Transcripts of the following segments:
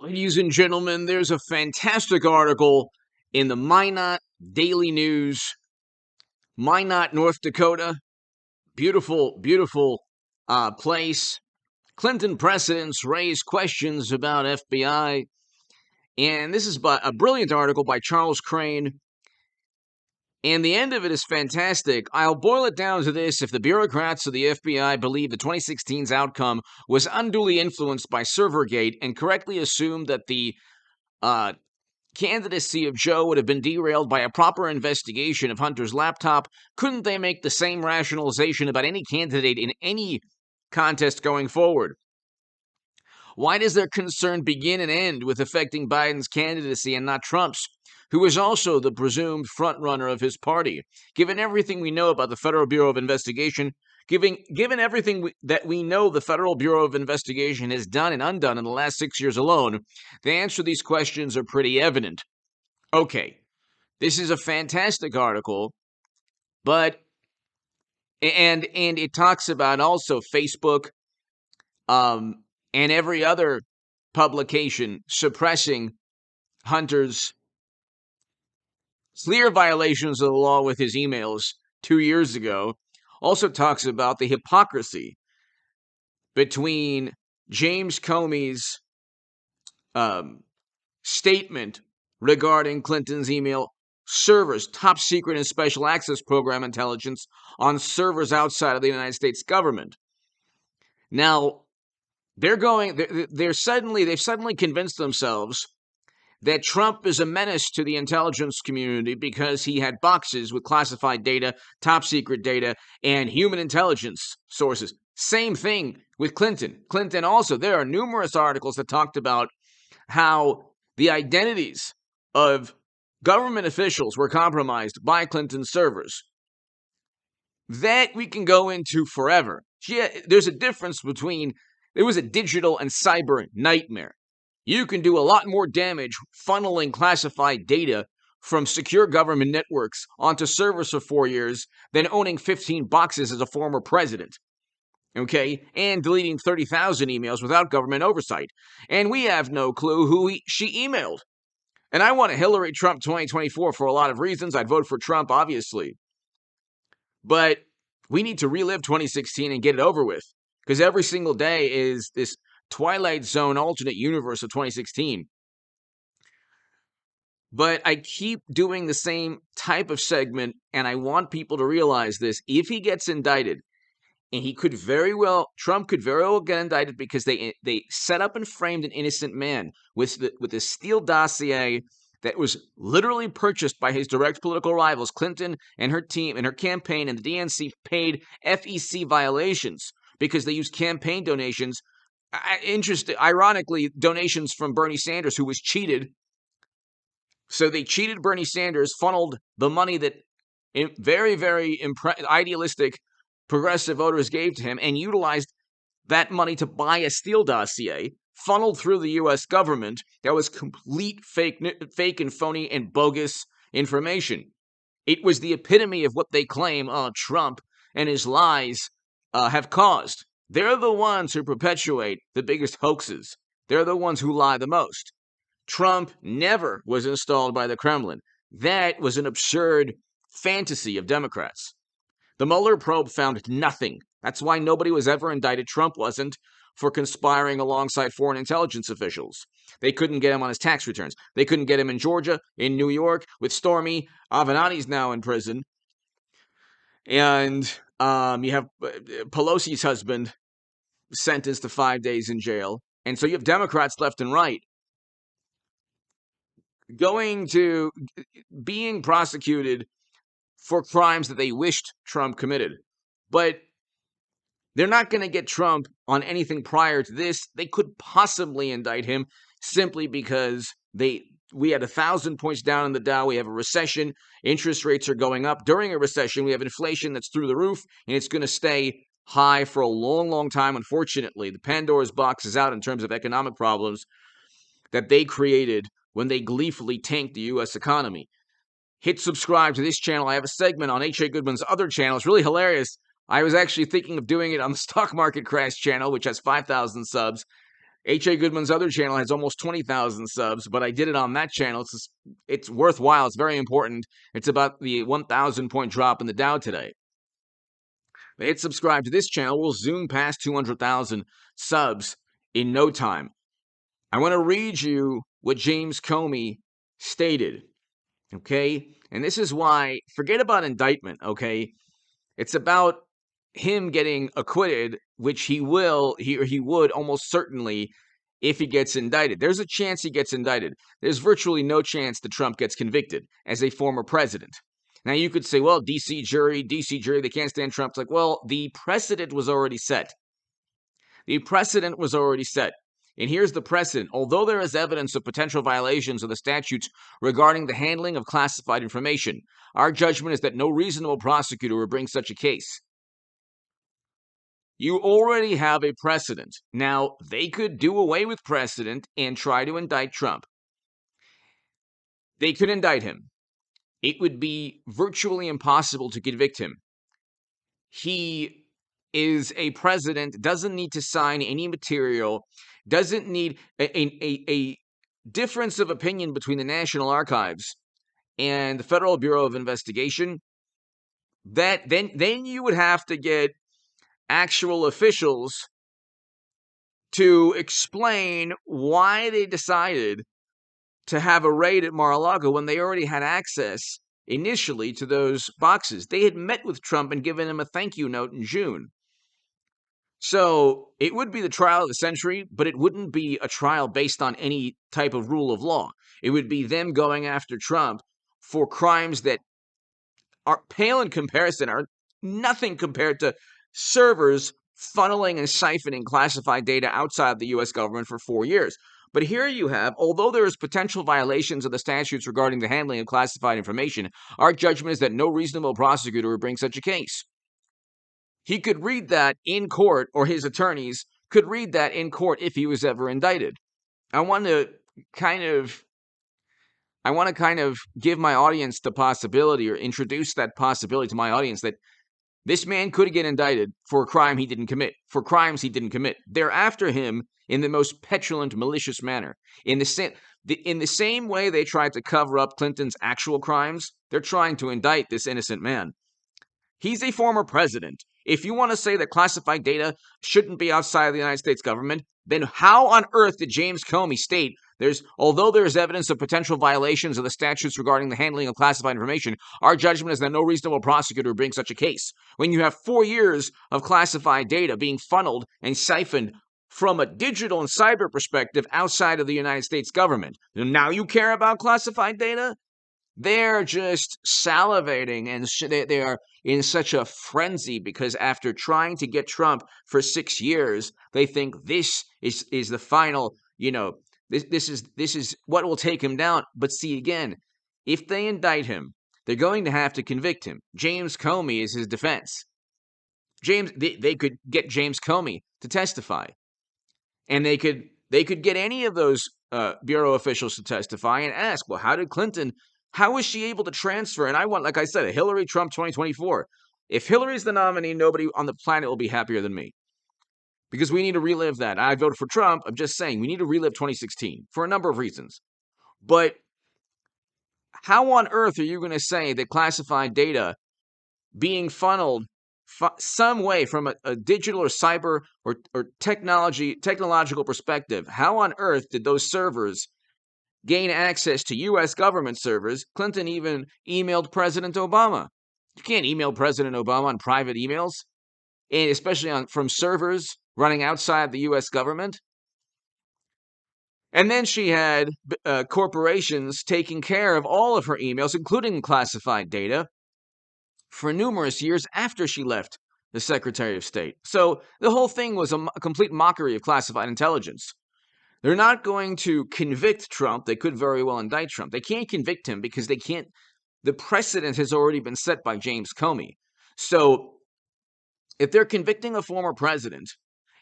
Ladies and gentlemen, there's a fantastic article in the Minot Daily News, Minot, North Dakota. Beautiful, beautiful place. Clinton precedents raise questions about FBI. And this is a brilliant article by Charles Crane. And the end of it is fantastic. I'll boil it down to this. If the bureaucrats of the FBI believe the 2016's outcome was unduly influenced by Servergate and correctly assumed that the candidacy of Joe would have been derailed by a proper investigation of Hunter's laptop, couldn't they make the same rationalization about any candidate in any contest going forward? Why does their concern begin and end with affecting Biden's candidacy and not Trump's, who is also the presumed frontrunner of his party? Given everything we know about the Federal Bureau of Investigation, given everything that we know the Federal Bureau of Investigation has done and undone in the last 6 years alone, the answer to these questions are pretty evident. Okay, this is a fantastic article, but and it talks about also Facebook and every other publication suppressing Hunter's clear violations of the law with his emails 2 years ago. Also talks about the hypocrisy between James Comey's statement regarding Clinton's email servers, top secret and special access program intelligence on servers outside of the United States government. Now, they've suddenly convinced themselves that Trump is a menace to the intelligence community because he had boxes with classified data, top secret data, and human intelligence sources. Same thing with Clinton. Clinton also, there are numerous articles that talked about how the identities of government officials were compromised by Clinton's servers. That we can go into forever. There's a difference between, it was a digital and cyber nightmare. You can do a lot more damage funneling classified data from secure government networks onto servers for 4 years than owning 15 boxes as a former president. Okay? And deleting 30,000 emails without government oversight. And we have no clue who she emailed. And I want a Hillary Trump 2024 for a lot of reasons. I'd vote for Trump, obviously. But we need to relive 2016 and get it over with. Because every single day is this Twilight Zone alternate universe of 2016. But I keep doing the same type of segment, and I want people to realize this. If he gets indicted, and Trump could very well get indicted because they set up and framed an innocent man with a Steele dossier that was literally purchased by his direct political rivals, Clinton and her team and her campaign, and the DNC paid FEC violations because they used campaign donations. Ironically, donations from Bernie Sanders, who was cheated. So they cheated Bernie Sanders, funneled the money that very, very idealistic progressive voters gave to him, and utilized that money to buy a Steele dossier, funneled through the U.S. government. That was complete fake and phony and bogus information. It was the epitome of what they claim Trump and his lies have caused. They're the ones who perpetuate the biggest hoaxes. They're the ones who lie the most. Trump never was installed by the Kremlin. That was an absurd fantasy of Democrats. The Mueller probe found nothing. That's why nobody was ever indicted. Trump wasn't, for conspiring alongside foreign intelligence officials. They couldn't get him on his tax returns. They couldn't get him in Georgia, in New York, with Stormy. Avenatti's now in prison. And you have Pelosi's husband sentenced to 5 days in jail. And so you have Democrats left and right being prosecuted for crimes that they wished Trump committed. But they're not going to get Trump on anything prior to this. They could possibly indict him simply because we had 1,000 points down in the Dow. We have a recession. Interest rates are going up. During a recession, we have inflation that's through the roof, and it's going to stay high for a long, long time. Unfortunately, the Pandora's box is out in terms of economic problems that they created when they gleefully tanked the U.S. economy. Hit subscribe to this channel. I have a segment on H.A. Goodman's other channel. It's really hilarious. I was actually thinking of doing it on the Stock Market Crash channel, which has 5,000 subs. H.A. Goodman's other channel has almost 20,000 subs, but I did it on that channel. It's worthwhile. It's very important. It's about the 1,000 point drop in the Dow today. Hit subscribe to this channel. We'll zoom past 200,000 subs in no time. I want to read you what James Comey stated, okay? And this is why, forget about indictment, okay? It's about him getting acquitted, which he would almost certainly if he gets indicted. There's a chance he gets indicted. There's virtually no chance that Trump gets convicted as a former president. Now, you could say, well, DC jury, they can't stand Trump. It's like, well, the precedent was already set. The precedent was already set. And here's the precedent. Although there is evidence of potential violations of the statutes regarding the handling of classified information, our judgment is that no reasonable prosecutor would bring such a case. You already have a precedent. Now, they could do away with precedent and try to indict Trump. They could indict him. It would be virtually impossible to convict him. He is a president, doesn't need to sign any material, doesn't need a difference of opinion between the National Archives and the Federal Bureau of Investigation. That then you would have to get actual officials to explain why they decided to have a raid at Mar-a-Lago when they already had access initially to those boxes. They had met with Trump and given him a thank you note in June. So it would be the trial of the century, but it wouldn't be a trial based on any type of rule of law. It would be them going after Trump for crimes that are pale in comparison, are nothing compared to servers funneling and siphoning classified data outside the U.S. government for 4 years. But here you have, although there is potential violations of the statutes regarding the handling of classified information, our judgment is that no reasonable prosecutor would bring such a case. He could read that in court, or his attorneys could read that in court if he was ever indicted. I want to kind of give my audience the possibility, or introduce that possibility to my audience, that this man could get indicted for a crime he didn't commit, for crimes he didn't commit. They're after him in the most petulant, malicious manner. In the same way they tried to cover up Clinton's actual crimes, they're trying to indict this innocent man. He's a former president. If you want to say that classified data shouldn't be outside of the United States government, then how on earth did James Comey state although there is evidence of potential violations of the statutes regarding the handling of classified information, our judgment is that no reasonable prosecutor would bring such a case? When you have 4 years of classified data being funneled and siphoned from a digital and cyber perspective outside of the United States government. Now you care about classified data? They're just salivating, and they are in such a frenzy because after trying to get Trump for 6 years, they think this is the final, this is what will take him down. But see, again, if they indict him, they're going to have to convict him. James Comey is his defense. They could get James Comey to testify, and they could get any of those bureau officials to testify and ask, well, how was she able to transfer? And I want, like I said, a Hillary Trump 2024. If Hillary's the nominee, nobody on the planet will be happier than me. Because we need to relive that. I voted for Trump. I'm just saying, we need to relive 2016 for a number of reasons. But how on earth are you going to say that classified data being funneled some way from a digital or cyber or technological perspective, how on earth did those servers gain access to U.S. government servers? Clinton even emailed President Obama. You can't email President Obama on private emails, and especially from servers running outside the U.S. government. And then she had corporations taking care of all of her emails, including classified data, for numerous years after she left the Secretary of State. So the whole thing was a complete mockery of classified intelligence. They're not going to convict Trump. They could very well indict Trump. They can't convict him because they can't. The precedent has already been set by James Comey. So if they're convicting a former president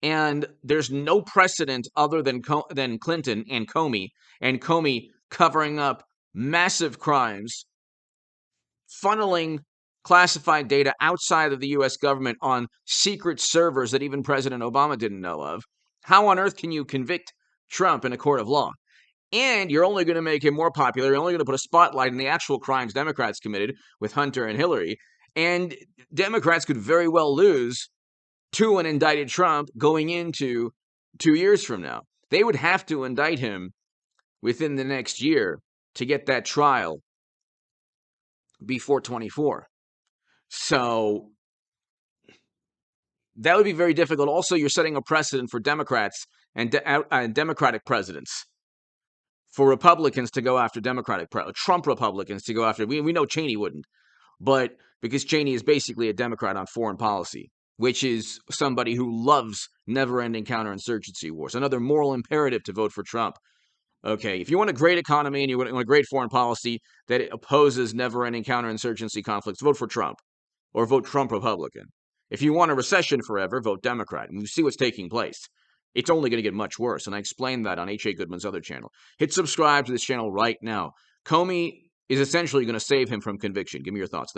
and there's no precedent other than Clinton and Comey covering up massive crimes, funneling classified data outside of the U.S. government on secret servers that even President Obama didn't know of, How on earth can you convict Trump in a court of law? And you're only going to make him more popular. You're only going to put a spotlight on the actual crimes Democrats committed with Hunter and Hillary. And Democrats could very well lose to an indicted Trump going into 2 years from now. They would have to indict him within the next year to get that trial before 24. So that would be very difficult. Also, you're setting a precedent for Democrats and Democratic presidents, for Republicans to go after Trump Republicans to go after. We know Cheney wouldn't, but because Cheney is basically a Democrat on foreign policy, which is somebody who loves never-ending counterinsurgency wars. Another moral imperative to vote for Trump. Okay, if you want a great economy and you want a great foreign policy that opposes never-ending counterinsurgency conflicts, vote for Trump, or vote Trump Republican. If you want a recession forever, vote Democrat. And you see what's taking place. It's only going to get much worse, and I explained that on H.A. Goodman's other channel. Hit subscribe to this channel right now. Comey is essentially going to save him from conviction. Give me your thoughts. Thank you.